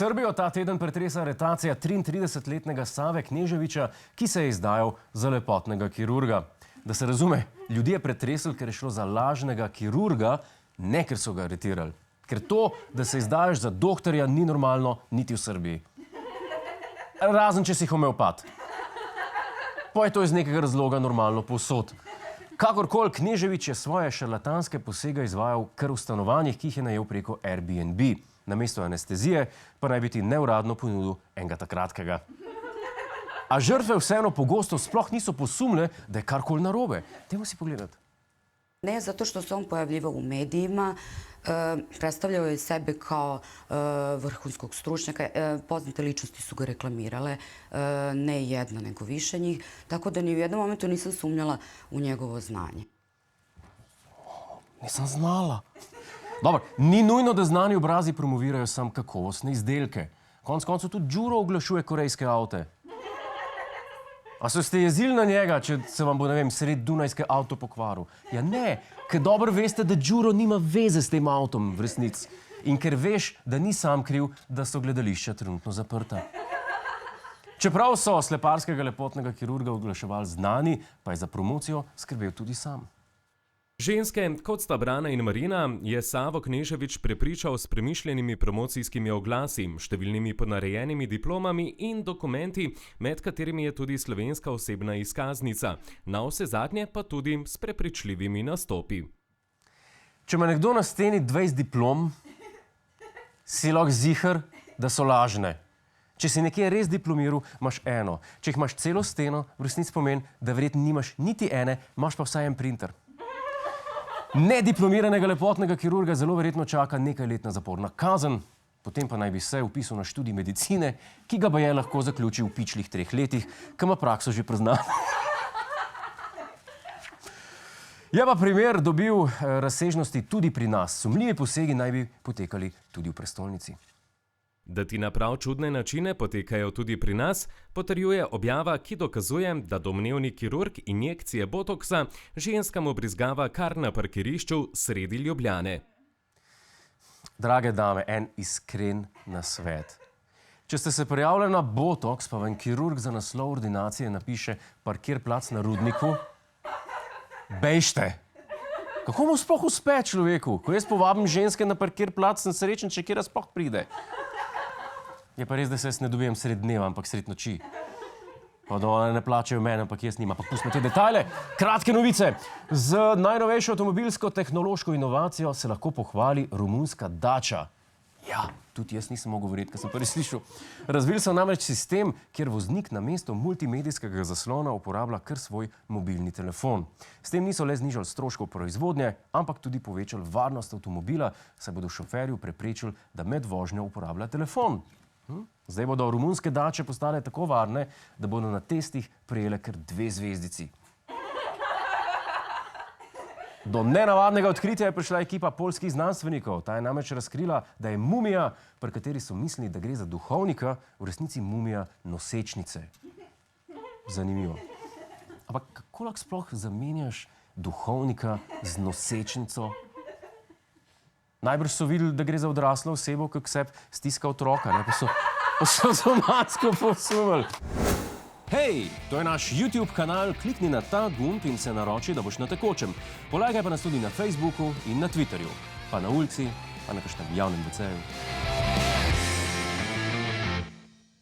Srbijo ta teden pretresa aretacija 33-letnega Save Kneževiča, ki se je izdajal za lepotnega kirurga. Da se razume, ljudje je pretresel, ker je šlo za lažnega kirurga, ne ker so ga aretirali. Ker to, da se izdajaš za doktorja, ni normalno niti v Srbiji. Razen, če si homeopat. Pa je to iz nekega razloga normalno povsod. Kakorkoli, Kneževič je svoje šarlatanske posege izvajal kar v stanovanjih, ki jih je najel preko Airbnb. Namesto anestezije pa naj bi ti neuradno ponudil enega takratkega. A žrtve vseeno pogosto sploh niso posumile, da je karkoli narobe. Dajmo si pogledati. Ne zato što se on pojavljivao u medijima, predstavljao je sebe kao vrhunskog stručnjaka, poznate ličnosti su ga reklamirale, ne jedna nego više njih, tako da ni u jednom momentu nisam sumnjala u njegovo znanje. Nisem znala. Dobro, ni nujno, da znani obrazi promovirajo sam kakovostne izdelke. Konec koncev tudi Đuro oglašuje korejske avte. A se ste jezili na njega, če se vam bo, ne vem, sred Dunajske avto pokvaril? Ja ne, ker dobro veste, da Đuro nima veze s tem avtom v resnici. In ker veš, da ni sam kriv, da so gledališča trenutno zaprta. Čeprav so sleparskega lepotnega kirurga oglaševali znani, pa je za promocijo skrbel tudi sam. Ženske, kot sta Brana in Marina, je Savo Kneževič prepričal s premišljenimi promocijskimi oglasi, številnimi ponarejenimi diplomami in dokumenti, med katerimi je tudi slovenska osebna izkaznica, na vsezadnje pa tudi s prepričljivimi nastopi. Če ima nekdo na steni 20 diplom, si lahko ziher, da so lažne. Če si nekje res diplomiral, imaš eno. Če jih imaš celo steno, v resnici pomeni, da verjetno nimaš niti ene, imaš pa vsaj en printer. Nediplomiranega lepotnega kirurga zelo verjetno čaka nekaj letna zaporna kazen, potem pa naj bi se vpisal na študij medicine, ki ga baje lahko zaključi v pičlih 3 letih, ki ima prakso že priznan. Je pa primer dobil razsežnosti tudi pri nas. Sumljivi posegi naj bi potekali tudi v prestolnici. Da ti na prav čudne načine potekajo tudi pri nas, potrjuje objava, ki dokazuje, da domnevni kirurg injekcije botoksa ženskam obrizgava kar na parkirišču sredi Ljubljane. Drage dame, en iskren nasvet. Če ste se prijavili na botoks, pa vam kirurg za naslov ordinacije napiše parkir plac na Rudniku, bejšte. Kako mu sploh uspe človeku? Ko jaz povabim ženske na parkir plac, sem srečen, če kjera sploh pride. Je pa res, da se jaz ne dobijem sred dneva, ampak sred noči. Pa da one ne plačajo mene, ampak jaz nima. Pa pustimo te detajle. Kratke novice. Z najnovejšo avtomobilsko-tehnološko inovacijo se lahko pohvali romunska Dacia. Ja, tudi jaz nisem mogel govoriti, ker sem prvi slišal. Razvili so namreč sistem, kjer voznik namesto multimedijskega zaslona uporablja kar svoj mobilni telefon. S tem niso le znižali stroškov proizvodnje, ampak tudi povečali varnost avtomobila, saj bodo šoferju preprečili, da med vožnjo uporablja telefon. Zdaj bodo romunske Dače postale tako varne, da bodo na testih prejele kar 2 zvezdici. Do nenavadnega odkritja je prišla ekipa poljskih znanstvenikov. Ta je namreč razkrila, da je mumija, pri kateri so mislili, da gre za duhovnika, v resnici mumija nosečnice. Zanimivo. Ampak kako lahko sploh zamenjaš duhovnika z nosečnico? Najbrž so videli, da gre za odraslo osebo, ki k sebi stiska otroka, ne? Pa so avtomatsko posumili. Hej, to je naš YouTube kanal, klikni na ta gumb in se naroči, da boš na tekočem. Polajkaj pa nas tudi na Facebooku in na Twitterju, pa na ulici, pa na kakšnem javnem WC-ju.